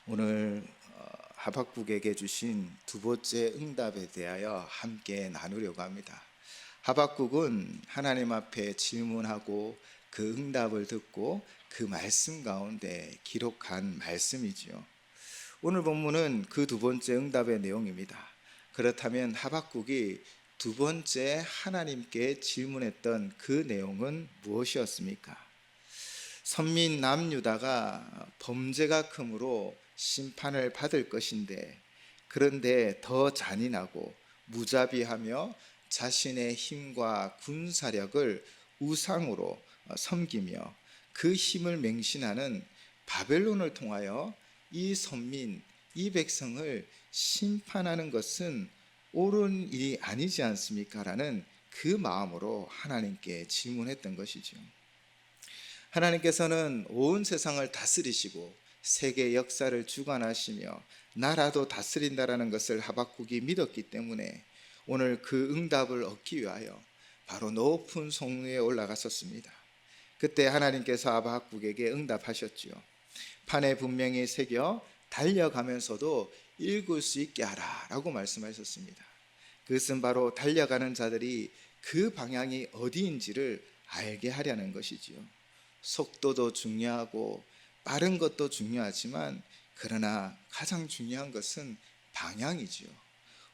오늘 하박국에게 주신 두 번째 응답에 대하여 함께 나누려고 합니다. 하박국은 하나님 앞에 질문하고 그 응답을 듣고 그 말씀 가운데 기록한 말씀이지요. 오늘 본문은 그 두 번째 응답의 내용입니다. 그렇다면 하박국이 두 번째 하나님께 질문했던 그 내용은 무엇이었습니까? 선민 남유다가 범죄가 크므로 심판을 받을 것인데, 그런데 더 잔인하고 무자비하며 자신의 힘과 군사력을 우상으로 섬기며 그 힘을 맹신하는 바벨론을 통하여 이 선민, 이 백성을 심판하는 것은 옳은 일이 아니지 않습니까? 라는 그 마음으로 하나님께 질문했던 것이죠. 하나님께서는 온 세상을 다스리시고 세계 역사를 주관하시며 나라도 다스린다라는 것을 하박국이 믿었기 때문에 오늘 그 응답을 얻기 위하여 바로 높은 성루에 올라갔었습니다. 그때 하나님께서 하박국에게 응답하셨지요. 판에 분명히 새겨 달려가면서도 읽을 수 있게 하라 라고 말씀하셨습니다. 그것은 바로 달려가는 자들이 그 방향이 어디인지를 알게 하려는 것이지요. 속도도 중요하고 빠른 것도 중요하지만, 그러나 가장 중요한 것은 방향이지요.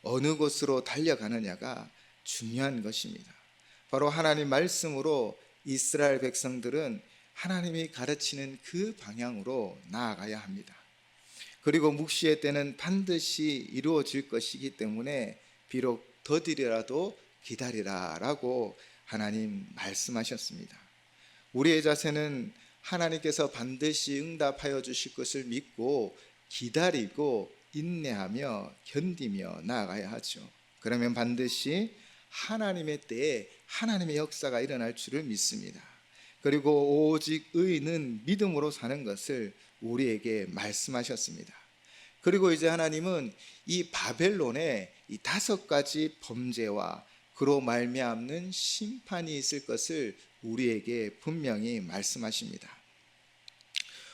어느 곳으로 달려가느냐가 중요한 것입니다. 바로 하나님 말씀으로 이스라엘 백성들은 하나님이 가르치는 그 방향으로 나아가야 합니다. 그리고 묵시의 때는 반드시 이루어질 것이기 때문에 비록 더디라도 기다리라 라고 하나님 말씀하셨습니다. 우리의 자세는 하나님께서 반드시 응답하여 주실 것을 믿고 기다리고 인내하며 견디며 나아가야 하죠. 그러면 반드시 하나님의 때에 하나님의 역사가 일어날 줄을 믿습니다. 그리고 오직 의인은 믿음으로 사는 것을 우리에게 말씀하셨습니다. 그리고 이제 하나님은 이 바벨론에 이 5가지 범죄와 그로 말미암는 심판이 있을 것을 우리에게 분명히 말씀하십니다.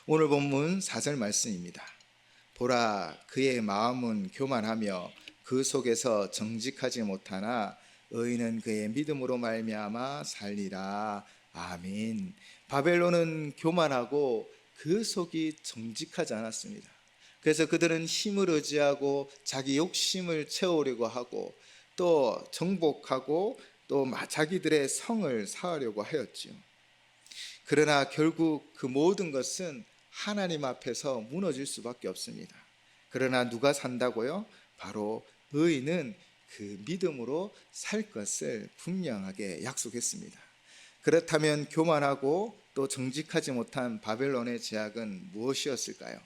오늘 본문 4절 말씀입니다. 보라, 그의 마음은 교만하며 그 속에서 정직하지 못하나 의인은 그의 믿음으로 말미암아 살리라. 아멘. 바벨론은 교만하고 그 속이 정직하지 않았습니다. 그래서 그들은 힘을 의지하고 자기 욕심을 채우려고 하고 또 정복하고 또 자기들의 성을 쌓으려고 하였지요. 그러나 결국 그 모든 것은 하나님 앞에서 무너질 수밖에 없습니다. 그러나 누가 산다고요? 바로 의인은 그 믿음으로 살 것을 분명하게 약속했습니다. 그렇다면 교만하고 또 정직하지 못한 바벨론의 죄악은 무엇이었을까요?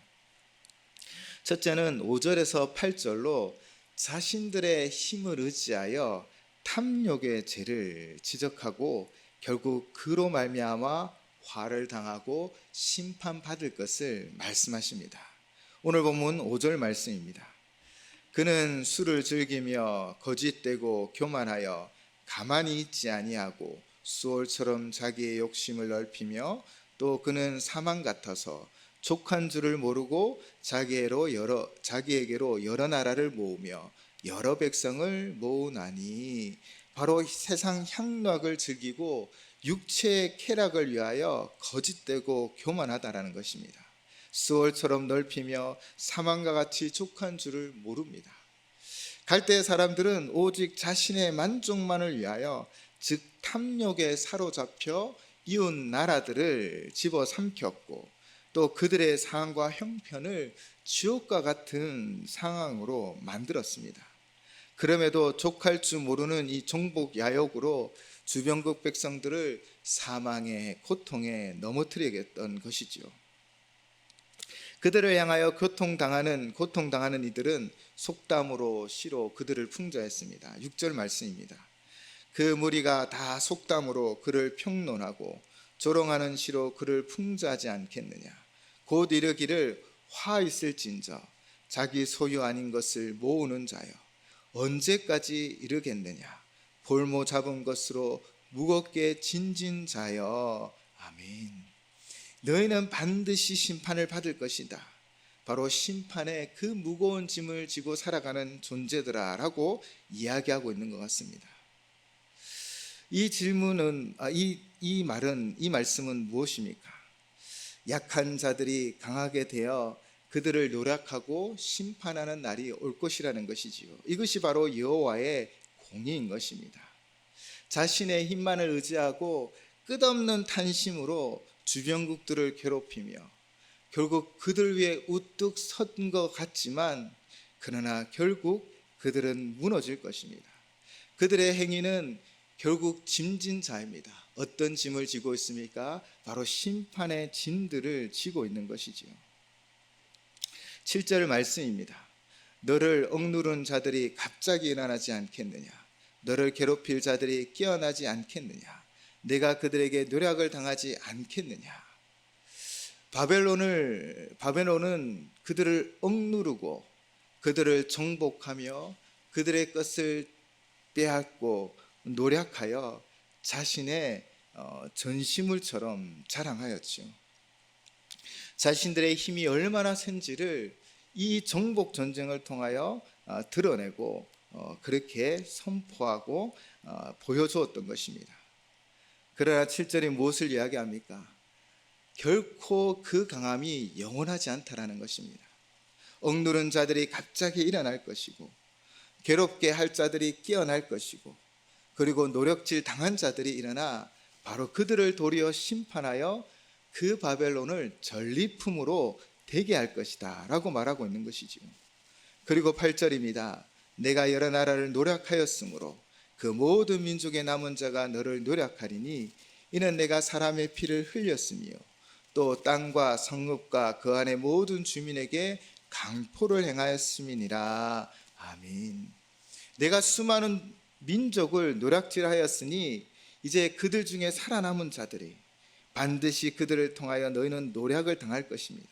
첫째는 5절에서 8절로 자신들의 힘을 의지하여 탐욕의 죄를 지적하고 결국 그로 말미암아 화를 당하고 심판받을 것을 말씀하십니다. 오늘 본문 5절 말씀입니다. 그는 술을 즐기며 거짓되고 교만하여 가만히 있지 아니하고 수월처럼 자기의 욕심을 넓히며 또 그는 사망 같아서 족한 줄을 모르고 자기에게로 여러 나라를 모으며 여러 백성을 모으나니, 바로 세상 향락을 즐기고 육체의 쾌락을 위하여 거짓되고 교만하다라는 것입니다. 수월처럼 넓히며 사망과 같이 족한 줄을 모릅니다. 갈대의 사람들은 오직 자신의 만족만을 위하여, 즉 탐욕에 사로잡혀 이웃 나라들을 집어삼켰고 또 그들의 상황과 형편을 지옥과 같은 상황으로 만들었습니다. 그럼에도 족할 줄 모르는 이 정복 야욕으로 주변국 백성들을 사망의 고통에 넘어뜨리겠던 것이지요. 그들을 향하여 고통당하는 이들은 속담으로 시로 그들을 풍자했습니다. 6절 말씀입니다. 그 무리가 다 속담으로 그를 평론하고 조롱하는 시로 그를 풍자하지 않겠느냐. 곧 이르기를 화 있을진저 자기 소유 아닌 것을 모으는 자여 언제까지 이르겠느냐. 볼모 잡은 것으로 무겁게 진진 자여. 아멘. 너희는 반드시 심판을 받을 것이다. 바로 심판의 그 무거운 짐을 지고 살아가는 존재들아라고 이야기하고 있는 것 같습니다. 이 질문은 이 말은 이 말씀은 무엇입니까? 약한 자들이 강하게 되어 그들을 노력하고 심판하는 날이 올 것이라는 것이지요. 이것이 바로 여호와의 공의인 것입니다. 자신의 힘만을 의지하고 끝없는 탄심으로 주변국들을 괴롭히며 결국 그들 위해 우뚝 선 것 같지만 그러나 결국 그들은 무너질 것입니다. 그들의 행위는 결국 짐진 자입니다. 어떤 짐을 지고 있습니까? 바로 심판의 짐들을 지고 있는 것이지요. 7절 말씀입니다. 너를 억누른 자들이 갑자기 일어나지 않겠느냐? 너를 괴롭힐 자들이 깨어나지 않겠느냐? 내가 그들에게 노력을 당하지 않겠느냐? 바벨론은 그들을 억누르고 그들을 정복하며 그들의 것을 빼앗고 노력하여 자신의 전시물처럼 자랑하였죠. 자신들의 힘이 얼마나 센지를 이 정복 전쟁을 통하여 드러내고 그렇게 선포하고 보여주었던 것입니다. 그러나 7절이 무엇을 이야기합니까? 결코 그 강함이 영원하지 않다라는 것입니다. 억누른 자들이 갑자기 일어날 것이고 괴롭게 할 자들이 깨어날 것이고 그리고 노력질 당한 자들이 일어나 바로 그들을 도리어 심판하여 그 바벨론을 전리품으로 되게 할 것이다 라고 말하고 있는 것이지요. 그리고 8절입니다. 내가 여러 나라를 노력하였으므로 그 모든 민족의 남은 자가 너를 노력하리니 이는 내가 사람의 피를 흘렸으며 또 땅과 성읍과 그 안의 모든 주민에게 강포를 행하였음이니라. 아멘. 내가 수많은 민족을 노략질하였으니 이제 그들 중에 살아남은 자들이 반드시 그들을 통하여 너희는 노략을 당할 것입니다.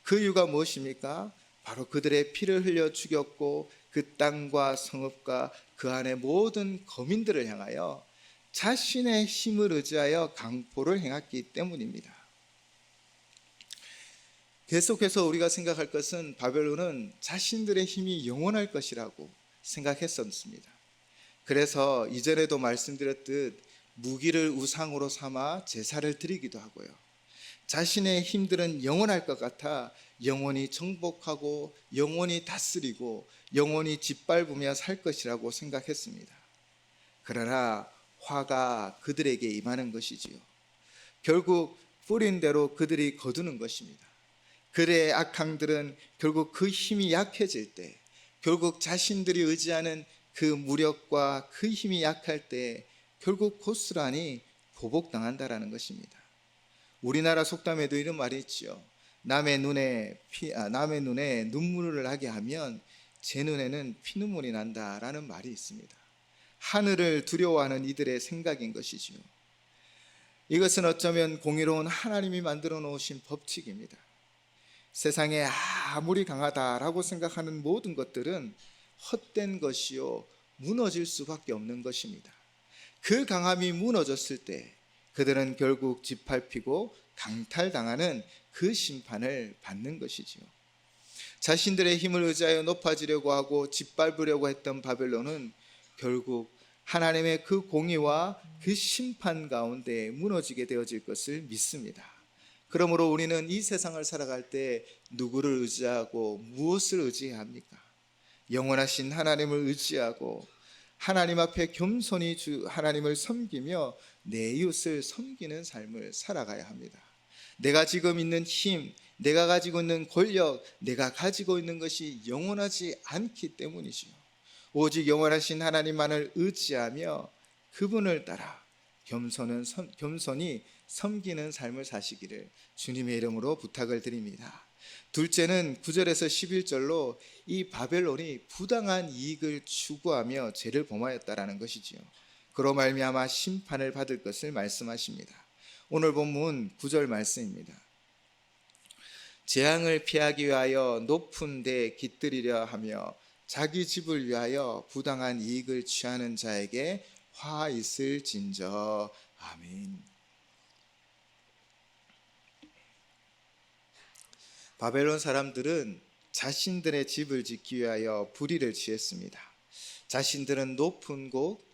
그 이유가 무엇입니까? 바로 그들의 피를 흘려 죽였고 그 땅과 성읍과 그 안의 모든 거민들을 향하여 자신의 힘을 의지하여 강포를 행했기 때문입니다. 계속해서 우리가 생각할 것은 바벨론은 자신들의 힘이 영원할 것이라고 생각했었습니다. 그래서 이전에도 말씀드렸듯 무기를 우상으로 삼아 제사를 드리기도 하고요. 자신의 힘들은 영원할 것 같아 영원히 정복하고 영원히 다스리고 영원히 짓밟으며 살 것이라고 생각했습니다. 그러나 화가 그들에게 임하는 것이지요. 결국 뿌린 대로 그들이 거두는 것입니다. 그들의 악항들은 결국 그 힘이 약해질 때, 결국 자신들이 의지하는 그 무력과 그 힘이 약할 때 결국 고스란히 보복당한다라는 것입니다. 우리나라 속담에도 이런 말이 있죠. 남의 눈에 눈물을 나게 하면 제 눈에는 피눈물이 난다라는 말이 있습니다. 하늘을 두려워하는 이들의 생각인 것이지요. 이것은 어쩌면 공의로운 하나님이 만들어 놓으신 법칙입니다. 세상에 아무리 강하다라고 생각하는 모든 것들은 헛된 것이요 무너질 수밖에 없는 것입니다. 그 강함이 무너졌을 때 그들은 결국 짓밟히고 강탈당하는 그 심판을 받는 것이지요. 자신들의 힘을 의지하여 높아지려고 하고 짓밟으려고 했던 바벨론은 결국 하나님의 그 공의와 그 심판 가운데 무너지게 되어질 것을 믿습니다. 그러므로 우리는 이 세상을 살아갈 때 누구를 의지하고 무엇을 의지해야 합니까? 영원하신 하나님을 의지하고 하나님 앞에 겸손히 하나님을 섬기며 내 이웃을 섬기는 삶을 살아가야 합니다. 내가 지금 있는 힘, 내가 가지고 있는 권력, 내가 가지고 있는 것이 영원하지 않기 때문이지요. 오직 영원하신 하나님만을 의지하며 그분을 따라 겸손히 섬기는 삶을 사시기를 주님의 이름으로 부탁을 드립니다. 둘째는 9절에서 11절로 이 바벨론이 부당한 이익을 추구하며 죄를 범하였다라는 것이지요. 그로 말미암아 심판을 받을 것을 말씀하십니다. 오늘 본문 9절 말씀입니다. 재앙을 피하기 위하여 높은 데 깃들이려 하며 자기 집을 위하여 부당한 이익을 취하는 자에게 화 있을진저. 아멘. 바벨론 사람들은 자신들의 집을 짓기 위하여 불의를 취했습니다. 자신들은 높은 곳,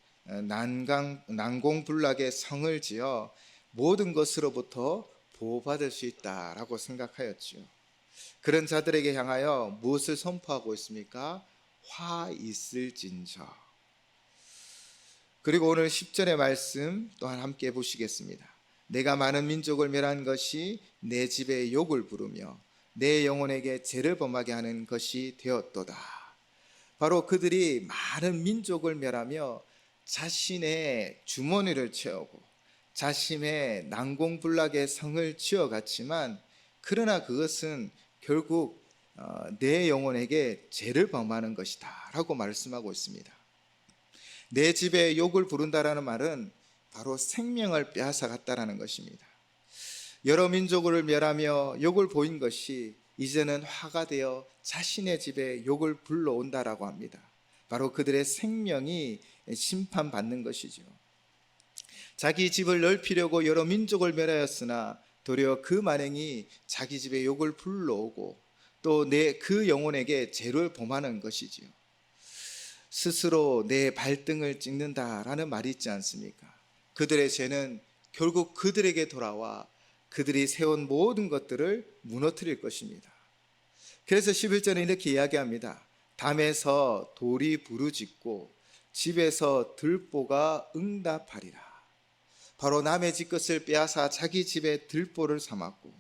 난공불락의 성을 지어 모든 것으로부터 보호받을 수 있다라고 생각하였지요. 그런 자들에게 향하여 무엇을 선포하고 있습니까? 화 있을진저. 그리고 오늘 10절의 말씀 또한 함께 보시겠습니다. 내가 많은 민족을 멸한 것이 내 집에 욕을 부르며 내 영혼에게 죄를 범하게 하는 것이 되었도다. 바로 그들이 많은 민족을 멸하며 자신의 주머니를 채우고 자신의 난공불락의 성을 지어갔지만, 그러나 그것은 결국 내 영혼에게 죄를 범하는 것이다 라고 말씀하고 있습니다. 내 집에 욕을 부른다라는 말은 바로 생명을 빼앗아갔다라는 것입니다. 여러 민족을 멸하며 욕을 보인 것이 이제는 화가 되어 자신의 집에 욕을 불러온다라고 합니다. 바로 그들의 생명이 심판받는 것이죠. 자기 집을 넓히려고 여러 민족을 멸하였으나 도리어 그 만행이 자기 집에 욕을 불러오고 또 그 영혼에게 죄를 범하는 것이지요. 스스로 내 발등을 찍는다라는 말이 있지 않습니까? 그들의 죄는 결국 그들에게 돌아와 그들이 세운 모든 것들을 무너뜨릴 것입니다. 그래서 11절에 이렇게 이야기합니다. 담에서 돌이 부르짖고 집에서 들보가 응답하리라. 바로 남의 집 것을 빼앗아 자기 집에 들보를 삼았고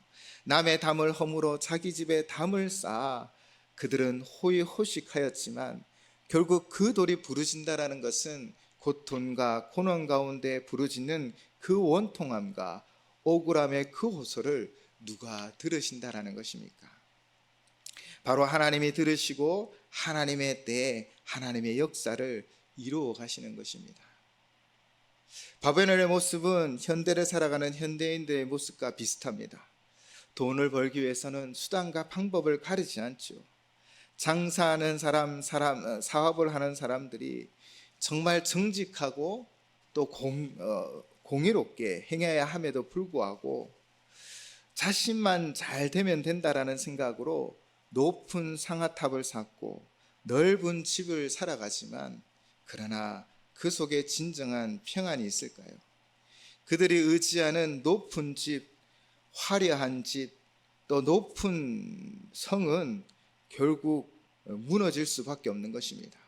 남의 담을 허물어 자기 집에 담을 쌓아 그들은 호의호식하였지만 결국 그 돌이 부르짖는다라는 것은 고통과 고난 가운데 부르짖는 그 원통함과 억울함의 그 호소를 누가 들으신다라는 것입니까? 바로 하나님이 들으시고 하나님의 때에 하나님의 역사를 이루어 가시는 것입니다. 바벨론의 모습은 현대를 살아가는 현대인들의 모습과 비슷합니다. 돈을 벌기 위해서는 수단과 방법을 가리지 않죠. 장사하는 사업을 하는 사람들이 정말 정직하고 또 공의롭게 행해야 함에도 불구하고 자신만 잘 되면 된다라는 생각으로 높은 상아탑을 쌓고 넓은 집을 살아가지만, 그러나 그 속에 진정한 평안이 있을까요? 그들이 의지하는 높은 집, 화려한 집, 또 높은 성은 결국 무너질 수밖에 없는 것입니다.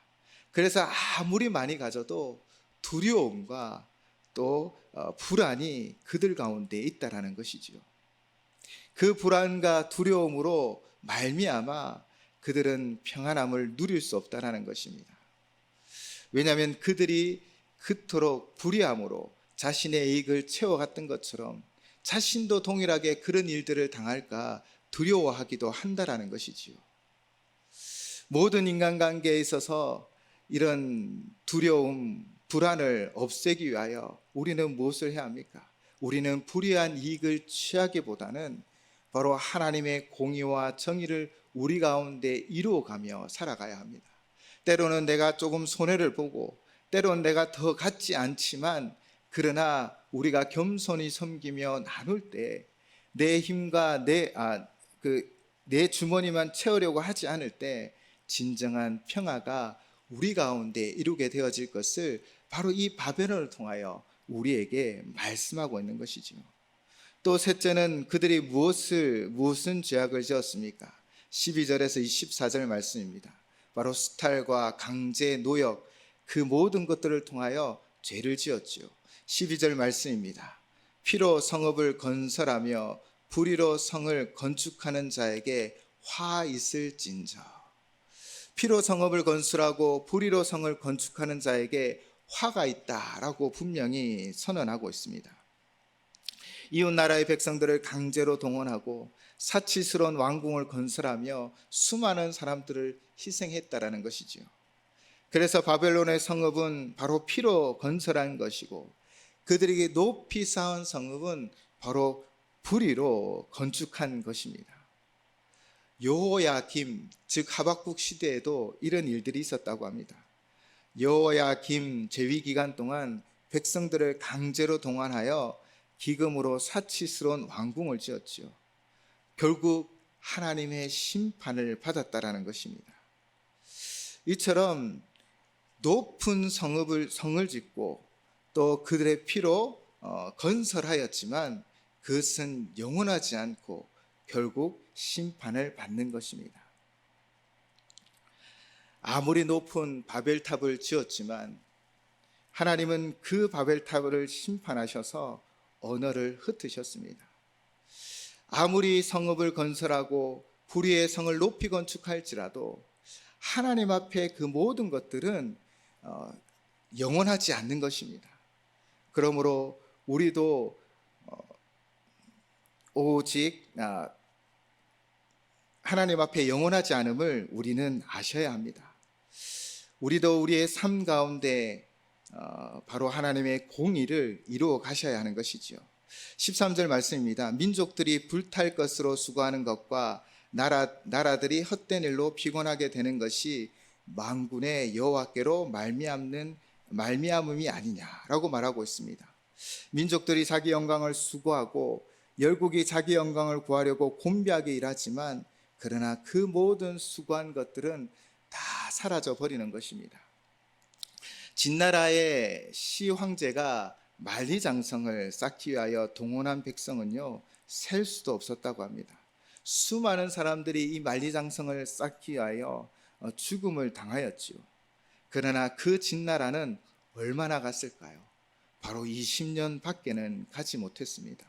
그래서 아무리 많이 가져도 두려움과 또 불안이 그들 가운데 있다라는 것이지요. 그 불안과 두려움으로 말미암아 그들은 평안함을 누릴 수 없다라는 것입니다. 왜냐하면 그들이 그토록 불의함으로 자신의 이익을 채워갔던 것처럼 자신도 동일하게 그런 일들을 당할까 두려워하기도 한다라는 것이지요. 모든 인간관계에 있어서 이런 두려움, 불안을 없애기 위하여 우리는 무엇을 해야 합니까? 우리는 불의한 이익을 취하기보다는 바로 하나님의 공의와 정의를 우리 가운데 이루어가며 살아가야 합니다. 때로는 내가 조금 손해를 보고 때로는 내가 더 갖지 않지만, 그러나 우리가 겸손히 섬기며 나눌 때 내 힘과 내 주머니만 채우려고 하지 않을 때 진정한 평화가 우리 가운데 이루게 되어질 것을 바로 이 바벨론을 통하여 우리에게 말씀하고 있는 것이죠. 또 셋째는 그들이 무슨 죄악을 지었습니까? 12절에서 24절 말씀입니다. 바로 수탈과 강제, 노역, 그 모든 것들을 통하여 죄를 지었지요. 12절 말씀입니다. 피로 성읍을 건설하며 불의로 성을 건축하는 자에게 화 있을진저. 피로 성읍을 건설하고 불의로 성을 건축하는 자에게 화가 있다라고 분명히 선언하고 있습니다. 이웃 나라의 백성들을 강제로 동원하고 사치스러운 왕궁을 건설하며 수많은 사람들을 희생했다라는 것이지요. 그래서 바벨론의 성읍은 바로 피로 건설한 것이고 그들에게 높이 쌓은 성읍은 바로 불의로 건축한 것입니다. 여호야김, 즉 하박국 시대에도 이런 일들이 있었다고 합니다. 여호야김 재위 기간 동안 백성들을 강제로 동원하여 기금으로 사치스러운 왕궁을 지었지요. 결국 하나님의 심판을 받았다라는 것입니다. 이처럼 높은 성을 짓고 또 그들의 피로 건설하였지만 그것은 영원하지 않고 결국 심판을 받는 것입니다. 아무리 높은 바벨탑을 지었지만 하나님은 그 바벨탑을 심판하셔서 언어를 흩으셨습니다. 아무리 성읍을 건설하고 불의의 성을 높이 건축할지라도 하나님 앞에 그 모든 것들은 영원하지 않는 것입니다. 그러므로 우리도 오직 하나님 앞에 영원하지 않음을 우리는 아셔야 합니다. 우리도 우리의 삶 가운데 바로 하나님의 공의를 이루어 가셔야 하는 것이지요. 13절 말씀입니다. 민족들이 불탈 것으로 수고하는 것과 나라들이 헛된 일로 피곤하게 되는 것이 만군의 여호와께로 말미암음이 아니냐라고 말하고 있습니다. 민족들이 자기 영광을 수고하고 열국이 자기 영광을 구하려고 곤비하게 일하지만 그러나 그 모든 수고한 것들은 다 사라져 버리는 것입니다. 진나라의 시 황제가 만리장성을 쌓기 위하여 동원한 백성은요, 셀 수도 없었다고 합니다. 수많은 사람들이 이 만리장성을 쌓기 위하여 죽음을 당하였지요. 그러나 그 진나라는 얼마나 갔을까요? 바로 20년 밖에는 가지 못했습니다.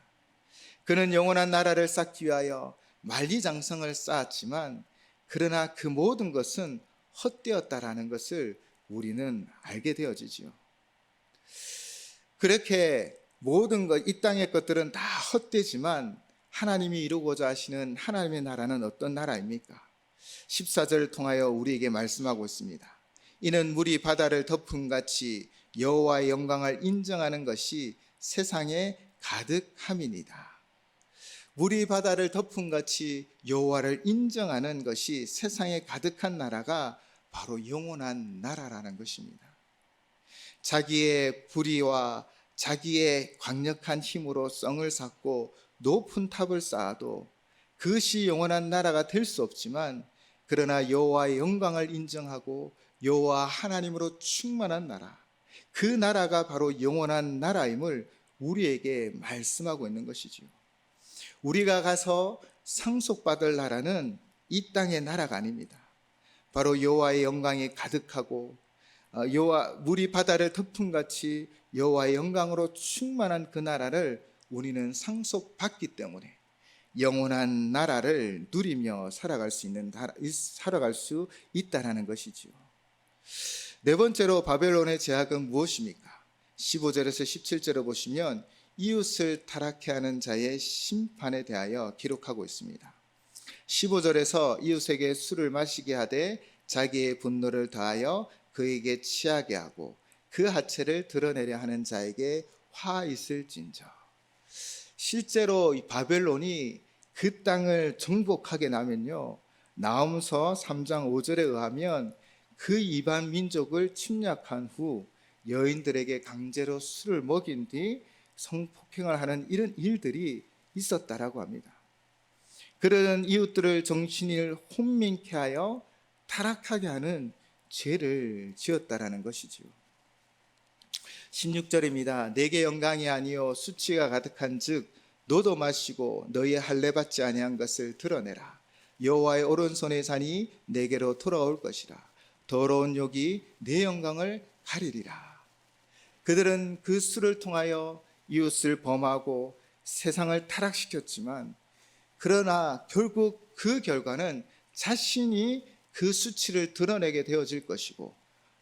그는 영원한 나라를 쌓기 위하여 만리장성을 쌓았지만 그러나 그 모든 것은 헛되었다라는 것을 우리는 알게 되어지지요. 그렇게 모든 것, 이 땅의 것들은 다 헛되지만 하나님이 이루고자 하시는 하나님의 나라는 어떤 나라입니까? 14절을 통하여 우리에게 말씀하고 있습니다. 이는 물이 바다를 덮음같이 여호와의 영광을 인정하는 것이 세상에 가득함이니이다. 물이 바다를 덮음같이 여호와를 인정하는 것이 세상에 가득한 나라가 바로 영원한 나라라는 것입니다. 자기의 불의와 자기의 강력한 힘으로 성을 쌓고 높은 탑을 쌓아도 그것이 영원한 나라가 될 수 없지만 그러나 여호와의 영광을 인정하고 여호와 하나님으로 충만한 나라, 그 나라가 바로 영원한 나라임을 우리에게 말씀하고 있는 것이지요. 우리가 가서 상속받을 나라는 이 땅의 나라가 아닙니다. 바로 여호와의 영광이 가득하고 물이 바다를 덮음같이 여호와의 영광으로 충만한 그 나라를 우리는 상속받기 때문에 영원한 나라를 누리며 살아갈 수 있다라는 것이지요. 네 번째로 바벨론의 제약은 무엇입니까? 15절에서 17절을 보시면 이웃을 타락케 하는 자의 심판에 대하여 기록하고 있습니다. 15절에서 이웃에게 술을 마시게 하되 자기의 분노를 더하여 그에게 취하게 하고 그 하체를 드러내려 하는 자에게 화 있을진저. 실제로 이 바벨론이 그 땅을 정복하게 나면요, 나홈서 3장 5절에 의하면 그 이방 민족을 침략한 후 여인들에게 강제로 술을 먹인 뒤 성폭행을 하는 이런 일들이 있었다라고 합니다. 그런 이웃들을 정신을 혼민케 하여 타락하게 하는 죄를 지었다라는 것이지요. 16절입니다. 내게 영광이 아니요 수치가 가득한 즉 너도 마시고 너의 할례 받지 아니한 것을 드러내라. 여호와의 오른손의 잔이 내게로 돌아올 것이라. 더러운 욕이 내 영광을 가리리라. 그들은 그 술을 통하여 이웃을 범하고 세상을 타락시켰지만 그러나 결국 그 결과는 자신이 그 수치를 드러내게 되어질 것이고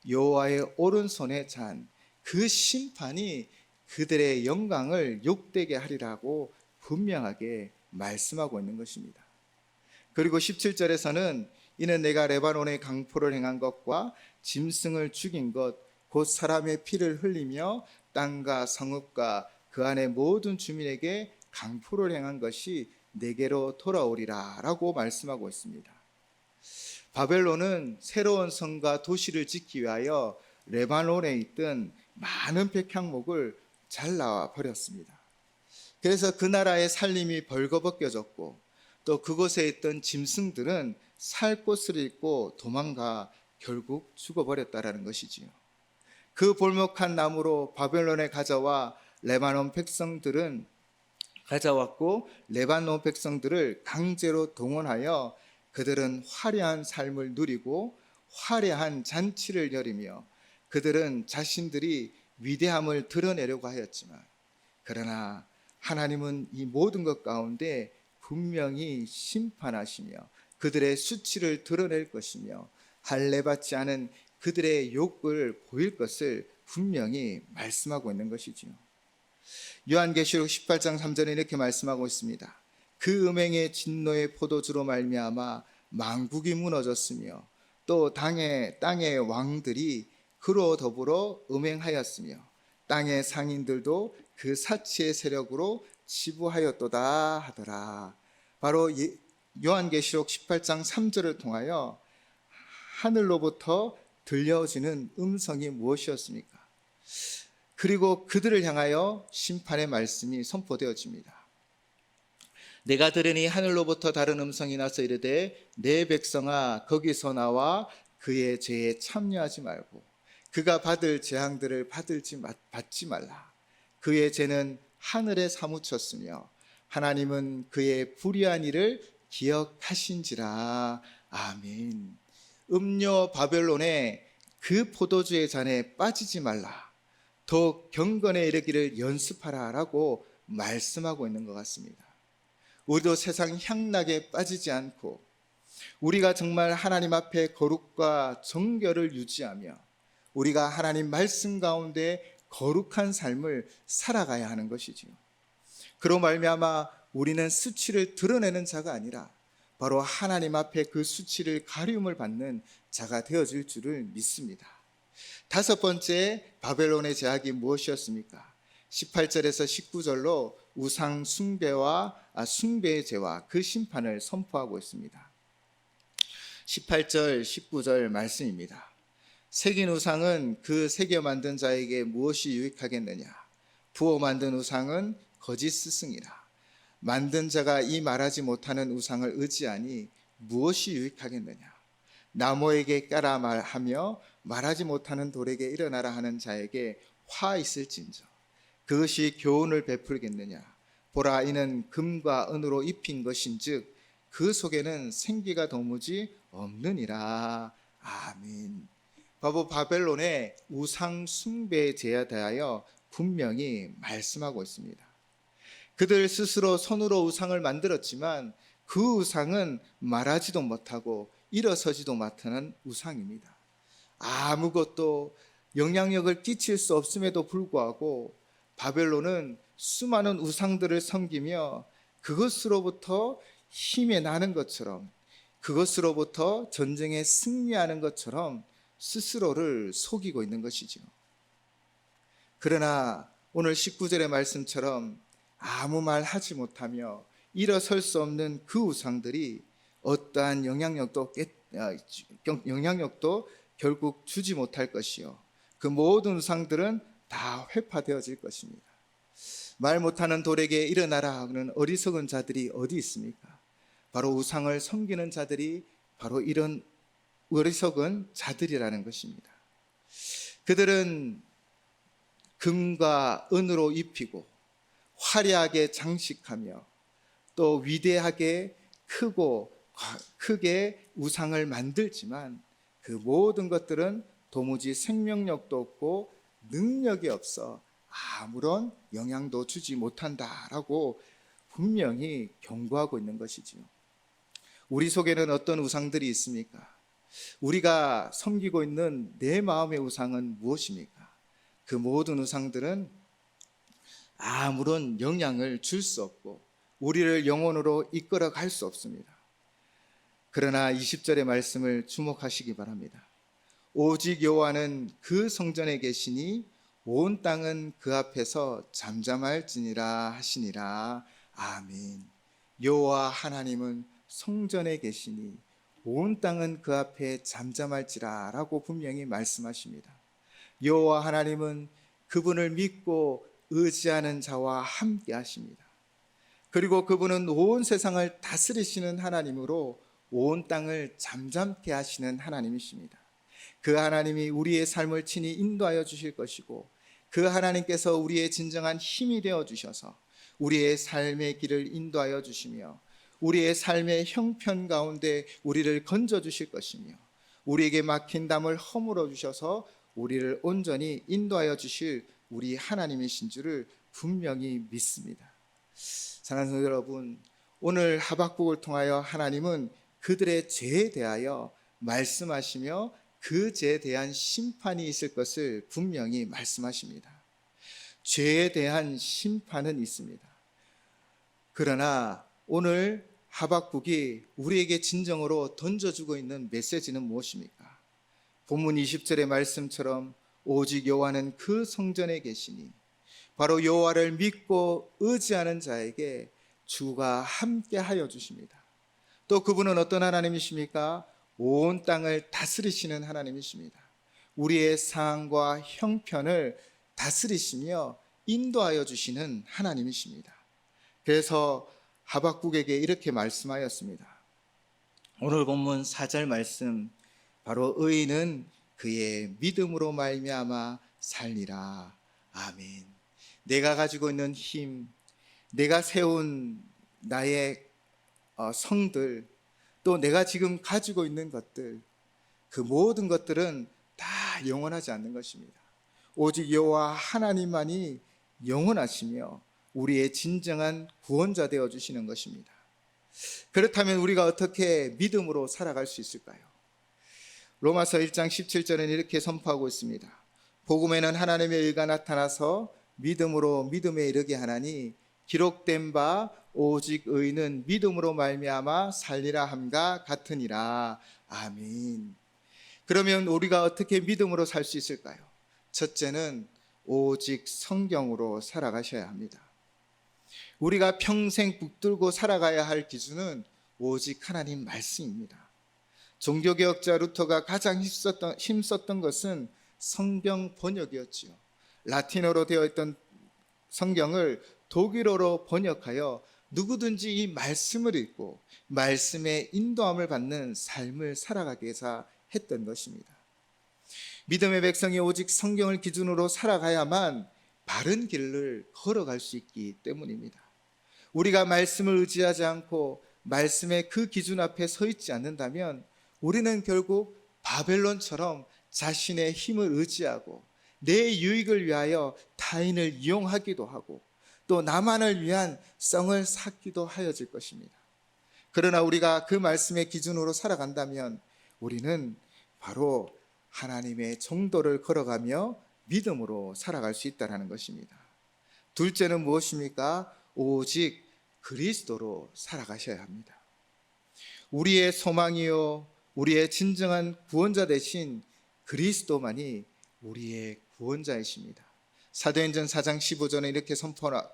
여호와의 오른손의 잔, 그 심판이 그들의 영광을 욕되게 하리라고 분명하게 말씀하고 있는 것입니다. 그리고 17절에서는 이는 내가 레바논의 강포를 행한 것과 짐승을 죽인 것 곧 사람의 피를 흘리며 땅과 성읍과 그 안의 모든 주민에게 강포를 행한 것이 내게로 돌아오리라 라고 말씀하고 있습니다. 바벨론은 새로운 성과 도시를 짓기 위하여 레바논에 있던 많은 백향목을 잘라 버렸습니다. 그래서 그 나라의 살림이 벌거벗겨졌고 또 그곳에 있던 짐승들은 살 곳을 잃고 도망가 결국 죽어버렸다라는 것이지요. 그 볼목한 나무로 바벨론에 레바논 백성들은 가져왔고 레바논 백성들을 강제로 동원하여 그들은 화려한 삶을 누리고 화려한 잔치를 열이며 그들은 자신들이 위대함을 드러내려고 하였지만, 그러나 하나님은 이 모든 것 가운데 분명히 심판하시며 그들의 수치를 드러낼 것이며 할례받지 않은 그들의 욕을 보일 것을 분명히 말씀하고 있는 것이지요. 요한계시록 18장 3절에 이렇게 말씀하고 있습니다. 그 음행의 진노의 포도주로 말미암아 만국이 무너졌으며 또 땅의 왕들이 그로 더불어 음행하였으며 땅의 상인들도 그 사치의 세력으로 지부하였도다 하더라. 바로 요한계시록 18장 3절을 통하여 하늘로부터 들려지는 음성이 무엇이었습니까? 그리고 그들을 향하여 심판의 말씀이 선포되어집니다. 내가 들으니 하늘로부터 다른 음성이 나서 이르되 내 백성아 거기서 나와 그의 죄에 참여하지 말고 그가 받을 재앙들을 받지 말라. 그의 죄는 하늘에 사무쳤으며 하나님은 그의 불의한 일을 기억하신지라. 아멘. 음료 바벨론의 그 포도주의 잔에 빠지지 말라. 더 경건에 이르기를 연습하라라고 말씀하고 있는 것 같습니다. 우리도 세상 향락에 빠지지 않고 우리가 정말 하나님 앞에 거룩과 정결을 유지하며 우리가 하나님 말씀 가운데 거룩한 삶을 살아가야 하는 것이지요. 그로 말미암아 우리는 수치를 드러내는 자가 아니라 바로 하나님 앞에 그 수치를 가리움을 받는 자가 되어질 줄을 믿습니다. 다섯 번째 바벨론의 죄악이 무엇이었습니까? 18절에서 19절로 우상 숭배의 죄와 그 심판을 선포하고 있습니다. 18절 19절 말씀입니다. 새긴 우상은 그 새겨 만든 자에게 무엇이 유익하겠느냐? 부어 만든 우상은 거짓 스승이라. 만든 자가 이 말하지 못하는 우상을 의지하니 무엇이 유익하겠느냐? 나무에게 까라 말하며 말하지 못하는 돌에게 일어나라 하는 자에게 화 있을진저 그것이 교훈을 베풀겠느냐? 보라, 이는 금과 은으로 입힌 것인즉 그 속에는 생기가 도무지 없느니라. 아멘. 바로 바벨론의 우상 숭배에 대하여 분명히 말씀하고 있습니다. 그들 스스로 손으로 우상을 만들었지만 그 우상은 말하지도 못하고 일어서지도 못하는 우상입니다. 아무것도 영향력을 끼칠 수 없음에도 불구하고 바벨론은 수많은 우상들을 섬기며 그것으로부터 힘이 나는 것처럼, 그것으로부터 전쟁에 승리하는 것처럼 스스로를 속이고 있는 것이죠. 그러나 오늘 19절의 말씀처럼 아무 말 하지 못하며 일어설 수 없는 그 우상들이 어떠한 영향력도 결국 주지 못할 것이요, 그 모든 우상들은 다 회파되어질 것입니다. 말 못하는 돌에게 일어나라 하는 어리석은 자들이 어디 있습니까? 바로 우상을 섬기는 자들이 바로 이런 어리석은 자들이라는 것입니다. 그들은 금과 은으로 입히고 화려하게 장식하며 또 위대하게 크게 우상을 만들지만 그 모든 것들은 도무지 생명력도 없고 능력이 없어 아무런 영향도 주지 못한다라고 분명히 경고하고 있는 것이지요. 우리 속에는 어떤 우상들이 있습니까? 우리가 섬기고 있는 내 마음의 우상은 무엇입니까? 그 모든 우상들은 아무런 영향을 줄 수 없고 우리를 영혼으로 이끌어 갈 수 없습니다. 그러나 20절의 말씀을 주목하시기 바랍니다. 오직 여호와는 그 성전에 계시니 온 땅은 그 앞에서 잠잠할지니라 하시니라. 아멘. 여호와 하나님은 성전에 계시니 온 땅은 그 앞에 잠잠할지라 라고 분명히 말씀하십니다. 여호와 하나님은 그분을 믿고 의지하는 자와 함께 하십니다. 그리고 그분은 온 세상을 다스리시는 하나님으로 온 땅을 잠잠케 하시는 하나님이십니다. 그 하나님이 우리의 삶을 친히 인도하여 주실 것이고, 그 하나님께서 우리의 진정한 힘이 되어 주셔서 우리의 삶의 길을 인도하여 주시며, 우리의 삶의 형편 가운데 우리를 건져 주실 것이며, 우리에게 막힌 담을 허물어 주셔서 우리를 온전히 인도하여 주실 우리 하나님이신 줄을 분명히 믿습니다. 사랑하는 성도 여러분, 오늘 하박국을 통하여 하나님은 그들의 죄에 대하여 말씀하시며 그 죄에 대한 심판이 있을 것을 분명히 말씀하십니다. 죄에 대한 심판은 있습니다. 그러나 오늘 하박국이 우리에게 진정으로 던져주고 있는 메시지는 무엇입니까? 본문 20절의 말씀처럼 오직 여호와는 그 성전에 계시니 바로 여호와를 믿고 의지하는 자에게 주가 함께 하여 주십니다. 또 그분은 어떤 하나님이십니까? 온 땅을 다스리시는 하나님이십니다. 우리의 상황과 형편을 다스리시며 인도하여 주시는 하나님이십니다. 그래서 하박국에게 이렇게 말씀하였습니다. 오늘 본문 4절 말씀, 바로 의인은 그의 믿음으로 말미암아 살리라. 아멘. 내가 가지고 있는 힘, 내가 세운 나의 성들, 또 내가 지금 가지고 있는 것들, 그 모든 것들은 다 영원하지 않는 것입니다. 오직 여호와 하나님만이 영원하시며 우리의 진정한 구원자 되어 주시는 것입니다. 그렇다면 우리가 어떻게 믿음으로 살아갈 수 있을까요? 로마서 1장 17절은 이렇게 선포하고 있습니다. 복음에는 하나님의 의가 나타나서 믿음으로 믿음에 이르게 하나니 기록된 바 오직 의인은 믿음으로 말미암아 살리라 함과 같으니라. 아멘. 그러면 우리가 어떻게 믿음으로 살 수 있을까요? 첫째는 오직 성경으로 살아가셔야 합니다. 우리가 평생 붙들고 살아가야 할 기준은 오직 하나님 말씀입니다. 종교개혁자 루터가 가장 힘썼던 것은 성경 번역이었지요. 라틴어로 되어 있던 성경을 독일어로 번역하여 누구든지 이 말씀을 읽고 말씀의 인도함을 받는 삶을 살아가게 해서 했던 것입니다. 믿음의 백성이 오직 성경을 기준으로 살아가야만 바른 길을 걸어갈 수 있기 때문입니다. 우리가 말씀을 의지하지 않고 말씀의 그 기준 앞에 서 있지 않는다면 우리는 결국 바벨론처럼 자신의 힘을 의지하고 내 유익을 위하여 타인을 이용하기도 하고 또 나만을 위한 썽을 쌓기도 하여질 것입니다. 그러나 우리가 그 말씀의 기준으로 살아간다면 우리는 바로 하나님의 정도를 걸어가며 믿음으로 살아갈 수 있다는 것입니다. 둘째는 무엇입니까? 오직 그리스도로 살아가셔야 합니다. 우리의 소망이요 우리의 진정한 구원자 되신 그리스도만이 우리의 구원자이십니다. 사도행전 4장 15절에 이렇게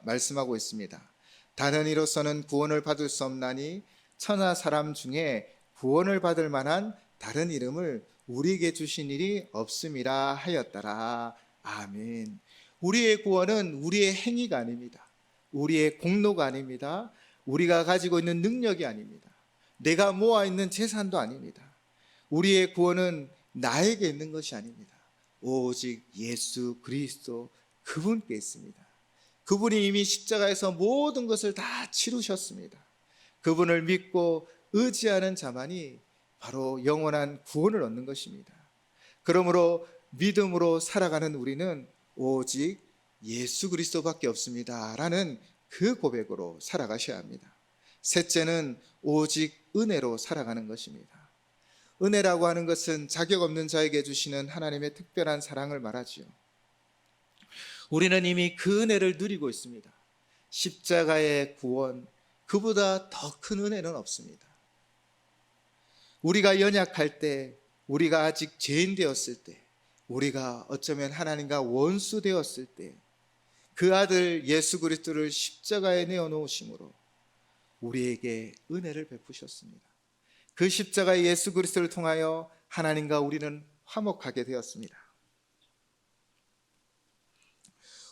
말씀하고 있습니다. 다른 이로서는 구원을 받을 수 없나니 천하 사람 중에 구원을 받을 만한 다른 이름을 우리에게 주신 일이 없음이라 하였더라. 아멘. 우리의 구원은 우리의 행위가 아닙니다. 우리의 공로가 아닙니다. 우리가 가지고 있는 능력이 아닙니다. 내가 모아 있는 재산도 아닙니다. 우리의 구원은 나에게 있는 것이 아닙니다. 오직 예수 그리스도 그분께 있습니다. 그분이 이미 십자가에서 모든 것을 다 치르셨습니다. 그분을 믿고 의지하는 자만이 바로 영원한 구원을 얻는 것입니다. 그러므로 믿음으로 살아가는 우리는 오직 예수 그리스도밖에 없습니다 라는 그 고백으로 살아가셔야 합니다. 셋째는 오직 은혜로 살아가는 것입니다. 은혜라고 하는 것은 자격 없는 자에게 주시는 하나님의 특별한 사랑을 말하지요. 우리는 이미 그 은혜를 누리고 있습니다. 십자가의 구원, 그보다 더 큰 은혜는 없습니다. 우리가 연약할 때, 우리가 아직 죄인 되었을 때, 우리가 어쩌면 하나님과 원수 되었을 때 그 아들 예수 그리스도를 십자가에 내어놓으심으로 우리에게 은혜를 베푸셨습니다. 그 십자가의 예수 그리스도를 통하여 하나님과 우리는 화목하게 되었습니다.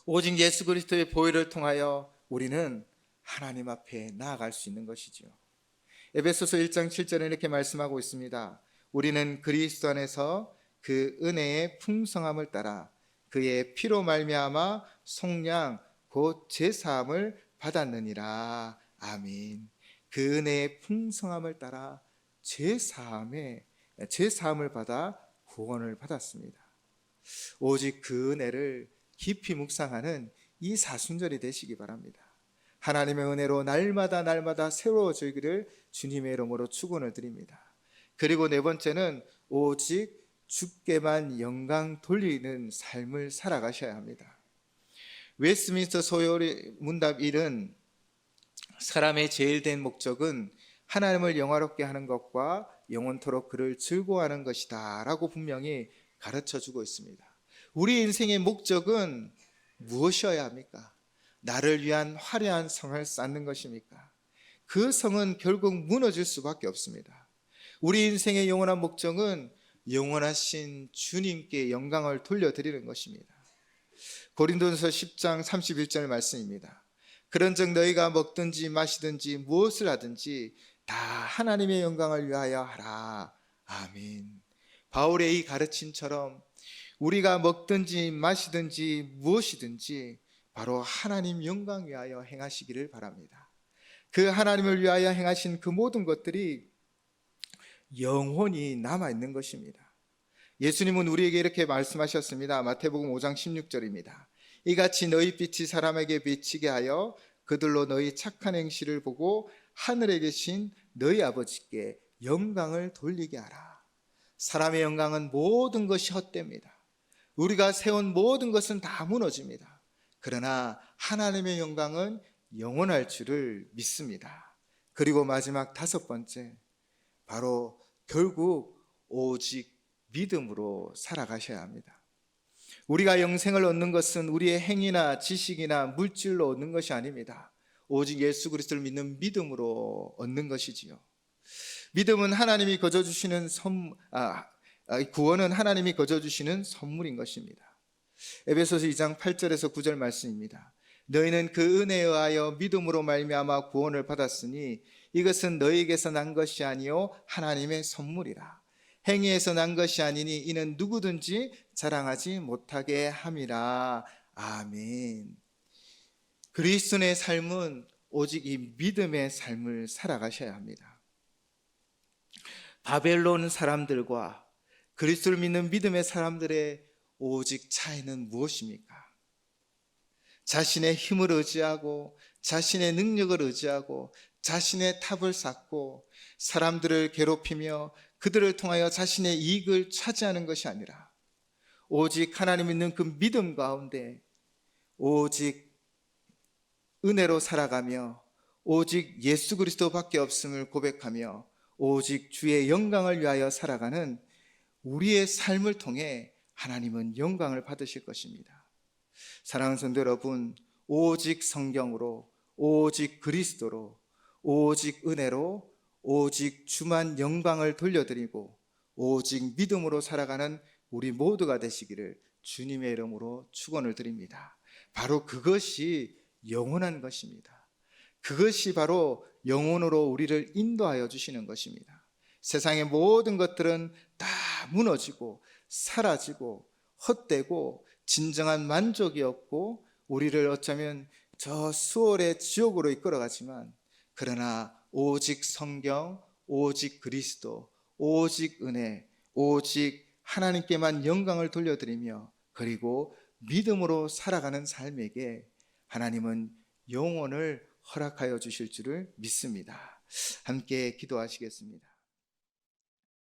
오직 예수 그리스도의 보혈을 통하여 우리는 하나님 앞에 나아갈 수 있는 것이지요. 에베소서 1장 7절에 이렇게 말씀하고 있습니다. 우리는 그리스도 안에서 그 은혜의 풍성함을 따라 그의 피로 말미암아 속량 곧 제사함을 받았느니라. 아멘. 그 은혜의 풍성함을 따라 제사함을 받아 구원을 받았습니다. 오직 그 은혜를 깊이 묵상하는 이 사순절이 되시기 바랍니다. 하나님의 은혜로 날마다 새로워지기를 주님의 이름으로 축원을 드립니다. 그리고 네 번째는 오직 주께만 영광 돌리는 삶을 살아가셔야 합니다. 웨스트민스터 소요리 문답 1은 사람의 제일 된 목적은 하나님을 영화롭게 하는 것과 영원토록 그를 즐거워하는 것이다 라고 분명히 가르쳐주고 있습니다. 우리 인생의 목적은 무엇이어야 합니까? 나를 위한 화려한 성을 쌓는 것입니까? 그 성은 결국 무너질 수밖에 없습니다. 우리 인생의 영원한 목적은 영원하신 주님께 영광을 돌려드리는 것입니다. 고린도전서 10장 31절 말씀입니다. 그런즉 너희가 먹든지 마시든지 무엇을 하든지 다 하나님의 영광을 위하여 하라. 아멘. 바울의 이 가르침처럼 우리가 먹든지 마시든지 무엇이든지 바로 하나님 영광 위하여 행하시기를 바랍니다. 그 하나님을 위하여 행하신 그 모든 것들이 영원히 남아있는 것입니다. 예수님은 우리에게 이렇게 말씀하셨습니다. 마태복음 5장 16절입니다. 이같이 너희 빛이 사람에게 비치게 하여 그들로 너희 착한 행실을 보고 하늘에 계신 너희 아버지께 영광을 돌리게 하라. 사람의 영광은 모든 것이 헛됩니다. 우리가 세운 모든 것은 다 무너집니다. 그러나 하나님의 영광은 영원할 줄을 믿습니다. 그리고 마지막 다섯 번째, 바로 결국 오직 믿음으로 살아가셔야 합니다. 우리가 영생을 얻는 것은 우리의 행위나 지식이나 물질로 얻는 것이 아닙니다. 오직 예수 그리스도를 믿는 믿음으로 얻는 것이지요. 믿음은 하나님이 거저 주시는 구원은 하나님이 거저 주시는 선물인 것입니다. 에베소서 2장 8절에서 9절 말씀입니다. 너희는 그 은혜에 의하여 믿음으로 말미암아 구원을 받았으니 이것은 너희에게서 난 것이 아니요 하나님의 선물이라. 행위에서 난 것이 아니니 이는 누구든지 자랑하지 못하게 함이라. 아멘. 그리스도의 삶은 오직 이 믿음의 삶을 살아가셔야 합니다. 바벨론 사람들과 그리스도를 믿는 믿음의 사람들의 오직 차이는 무엇입니까? 자신의 힘을 의지하고 자신의 능력을 의지하고 자신의 탑을 쌓고 사람들을 괴롭히며 그들을 통하여 자신의 이익을 차지하는 것이 아니라 오직 하나님 믿는 그 믿음 가운데 오직 은혜로 살아가며 오직 예수 그리스도밖에 없음을 고백하며 오직 주의 영광을 위하여 살아가는 우리의 삶을 통해 하나님은 영광을 받으실 것입니다. 사랑하는 성도 여러분, 오직 성경으로, 오직 그리스도로, 오직 은혜로, 오직 주만 영광을 돌려드리고 오직 믿음으로 살아가는 우리 모두가 되시기를 주님의 이름으로 축원을 드립니다. 바로 그것이 영원한 것입니다. 그것이 바로 영혼으로 우리를 인도하여 주시는 것입니다. 세상의 모든 것들은 다 무너지고 사라지고 헛되고 진정한 만족이 없고 우리를 어쩌면 저 수월의 지옥으로 이끌어가지만 그러나 오직 성경, 오직 그리스도, 오직 은혜, 오직 하나님께만 영광을 돌려드리며 그리고 믿음으로 살아가는 삶에게 하나님은 영혼을 허락하여 주실 줄을 믿습니다. 함께 기도하시겠습니다.